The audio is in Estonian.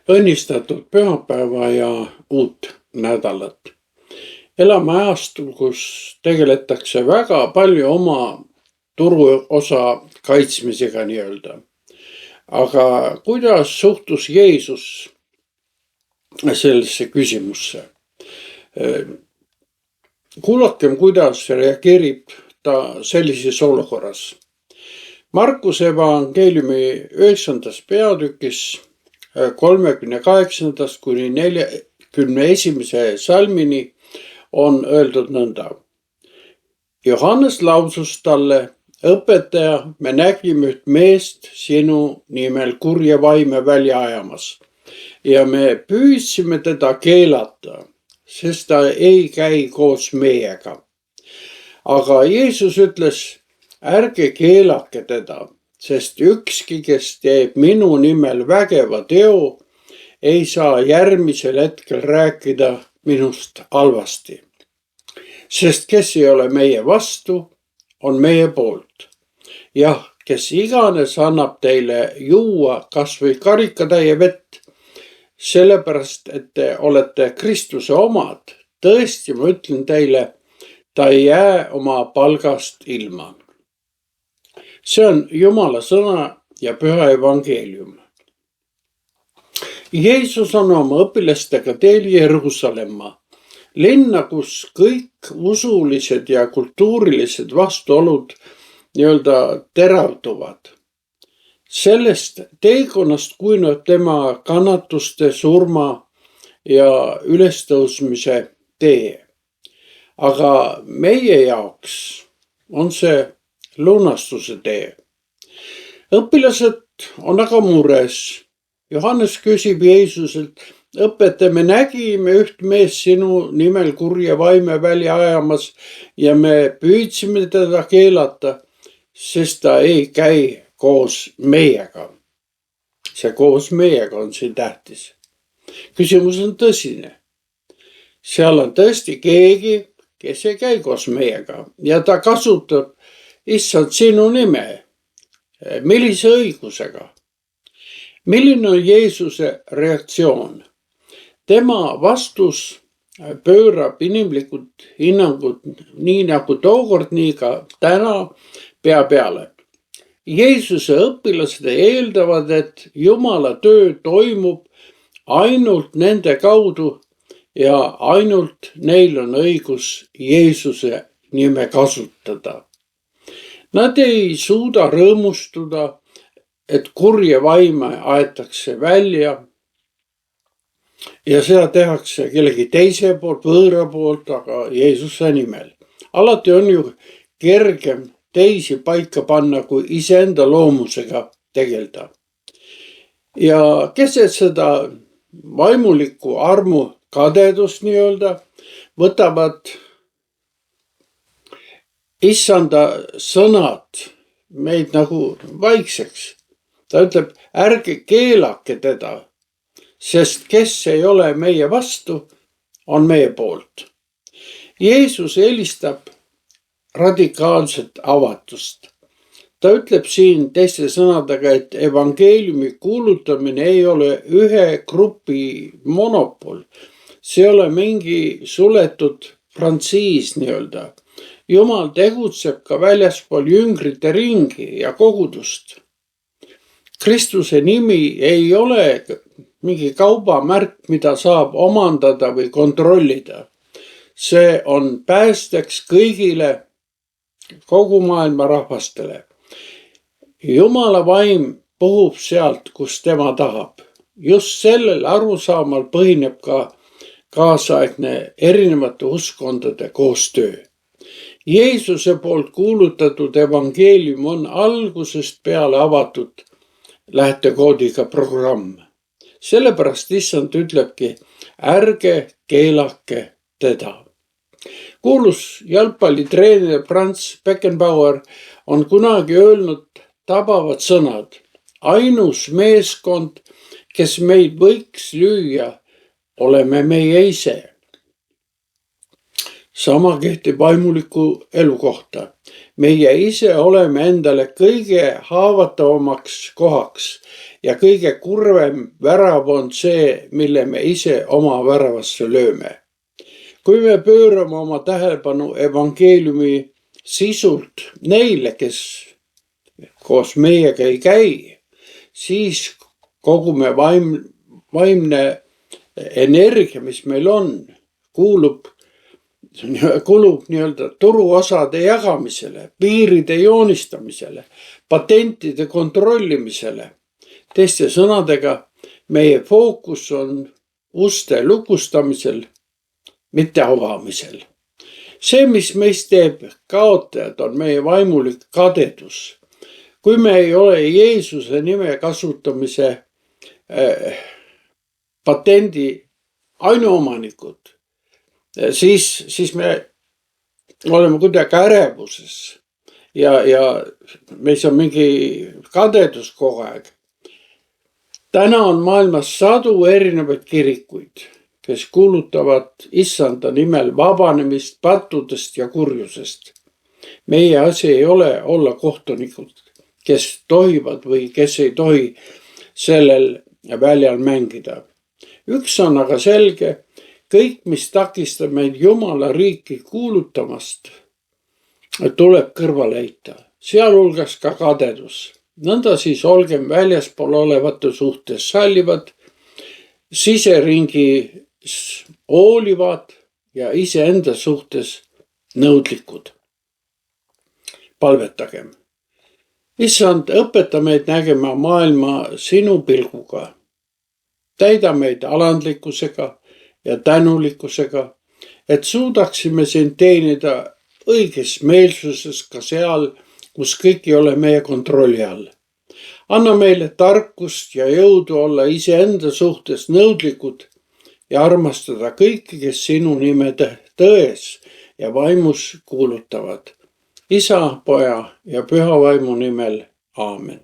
Õnnistatud pühapäeva ja uut nädalat. Elame ajastul, kus tegeletakse väga palju oma turuosa kaitsmisega nii-öelda. Aga kuidas suhtus Jeesus sellesse küsimusse? Kuulakem, kuidas reageerib ta sellises olukorras. Markuse evangeeliumi 9. peatükis 38. kuni 41. salmini on öeldud nõnda. Johannes lausus talle: õpetaja, me nägime üht meest sinu nimel kurja vaime välja ajamas ja me püüdsime teda keelata, sest ta ei käi koos meiega. Aga Jeesus ütles: ärge keelake teda, sest ükski, kes teeb minu nimel vägeva teo, ei saa järgmisel hetkel rääkida minust halvasti. Sest kes ei ole meie vastu, on meie poolt. Jah, kes iganes annab teile juua kas või karikatäie vett, sellepärast, et te olete Kristuse omad, tõesti, ma ütlen teile, ta ei jää oma palgast ilma. See on Jumala sõna ja püha evangeelium. Jeesus on oma õpilastega teel Jeruusalemma, linna, kus kõik usulised ja kultuurilised vastuolud nii-öelda teravduvad. Sellest teekonnast kujuneb tema kannatuste, surma ja ülestõusmise tee. Aga meie jaoks on see lunastuse tee. Õpilased on aga mures. Johannes küsib Jeesuselt: õpetaja, me nägime üht meest sinu nimel kurja vaime välja ajamas ja me püüdsime teda keelata, sest ta ei käi koos meiega. See koos meiega on siin tähtis. Küsimus on tõsine. Seal on tõesti keegi, kes ei käi koos meiega ja ta kasutab issand sinu nime. Millise õigusega? Milline on Jeesuse reaktsioon? Tema vastus pöörab inimlikud hinnangud nii nagu tookord, nii ka täna pea peale. Jeesuse õpilased eeldavad, et Jumala töö toimub ainult nende kaudu ja ainult neil on õigus Jeesuse nime kasutada. Nad ei suuda rõõmustuda, et kurja vaime aetakse välja ja seda tehakse kellegi teise poolt, võõra poolt, aga Jeesuse nimel. Alati on ju kergem teisi paika panna, kui iseenda loomusega tegelda. Ja keset seda vaimulikku armu kadedust nii-öelda võtavad issanda sõnad meid nagu vaikseks. Ta ütleb: ärge keelake teda, sest kes ei ole meie vastu, on meie poolt. Jeesus eelistab radikaalset avatust. Ta ütleb siin teiste sõnadega, et evangeeliumi kuulutamine ei ole ühe grupi monopol. See ei ole mingi suletud frantsiis nii-öelda. Jumal tegutseb ka väljaspool jüngrite ringi ja kogudust. Kristuse nimi ei ole mingi kaubamärk, mida saab omandada või kontrollida. See on päästeks kõigile, kogu maailma rahvastele. Jumala vaim puhub sealt, kus tema tahab. Just sellel arusaamal põhineb ka kaasaegne erinevate uskondade koostöö. Jeesuse poolt kuulutatud evangeelium on algusest peale avatud lähtekoodiga programm. Sellepärast issand ütlebki: ärge keelake teda. Kuulus jalgpallitreener Franz Beckenbauer on kunagi öelnud tabavad sõnad: ainus meeskond, kes meid võiks lüüa, oleme meie ise. sama kehtib vaimuliku elu kohta. Meie ise oleme endale kõige haavatavamaks kohaks ja kõige kurvem värav on see, mille me ise oma väravasse lööme. Kui me pöörame oma tähelepanu evangeeliumi sisult neile, kes koos meiega ei käi, siis kogume vaimne energia, mis meil on, kulub nii-öelda turuosade jagamisele, piiride joonistamisele, patentide kontrollimisele. Teiste sõnadega, meie fookus on uste lukustamisel, mitte avamisel. See, mis meist teeb kaotajad, on meie vaimulik kadedus. Kui me ei ole Jeesuse nime kasutamise patendi ainuomanikud, siis me oleme kuidagi ärevuses ja meis on mingi kadedus kogu aeg. Täna on maailmas sadu erinevaid kirikuid, kes kuulutavad Issanda nimel vabanemist pattudest ja kurjusest. Meie asi ei ole olla kohtunikud, kes tohivad või kes ei tohi sellel väljal mängida. Üks on aga selge, kõik, mis takistab meid Jumala riiki kuulutamast, tuleb kõrvale heita, sealhulgas ka kadedus. Nõnda siis olgem väljaspool olevate suhtes sallivad, siseringis hoolivad ja iseenda suhtes nõudlikud. Palvetagem. Issand, õpeta meid nägema maailma sinu pilguga. Täida meid alandlikkusega ja tänulikkusega, et suudaksime sind teenida õiges meelsuses ka seal, kus kõik ei ole meie kontrolli all. Anna meile tarkust ja jõudu olla iseenda suhtes nõudlikud ja armastada kõiki, kes sinu nime tões ja vaimus kuulutavad. Isa, Poja ja Püha Vaimu nimel. Aamen.